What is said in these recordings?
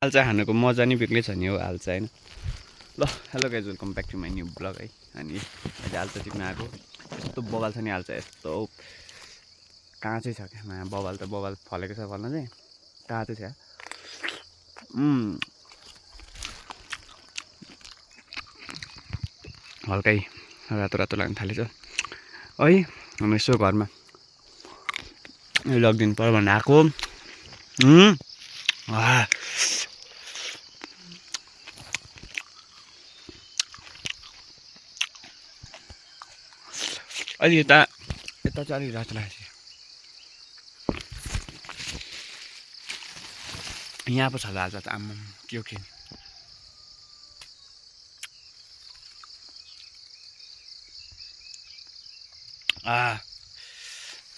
आल्चा खानुको मजा नै बेग्लै छ नि हो आल्चा हैन। ल hello guys welcome back to my new blog है। अनि अहिले आल्चा टिप्न आएको यस्तो बबाल छ नि आल्चा यस्तो काँचै छ क्या बबाल फलेको छ फल्न चाहिँ काँचै छ। हल्कै रातो रातो लाग्न थालेछ है। हामी यसो घरमा लगिदिनु पर्यो भनेर आएको। अहिले यता चाहिँ अलिक रातो लागेको छ। यहाँ पो छ ल आज त आम्मा के हो के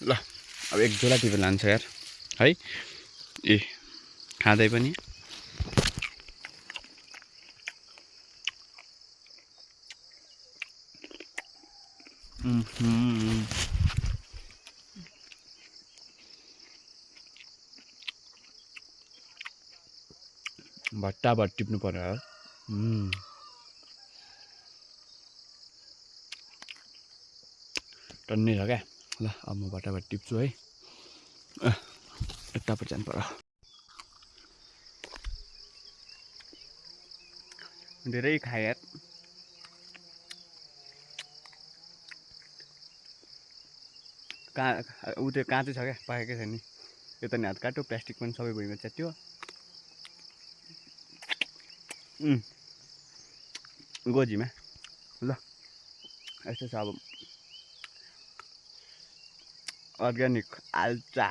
ल अब एक झोला टिपेर लान्छ यार है। ए खाँदै पनि भट्टाभट टिप्नु पर्यो हो। टन्नै छ क्या। ल अब म भट्टाभट टिप्छु है। यतापट्टि जानु पर्यो। धेरै खाए यार। ऊ त्यो काँचै छ क्या पाकेकै छैन नि। यो त नि हात काट्यो प्लास्टिक पनि सबै भुइँमा च्यात्यो। गोजीमा ल यस्तो छ अब अर्ग्यानिक आल्चा।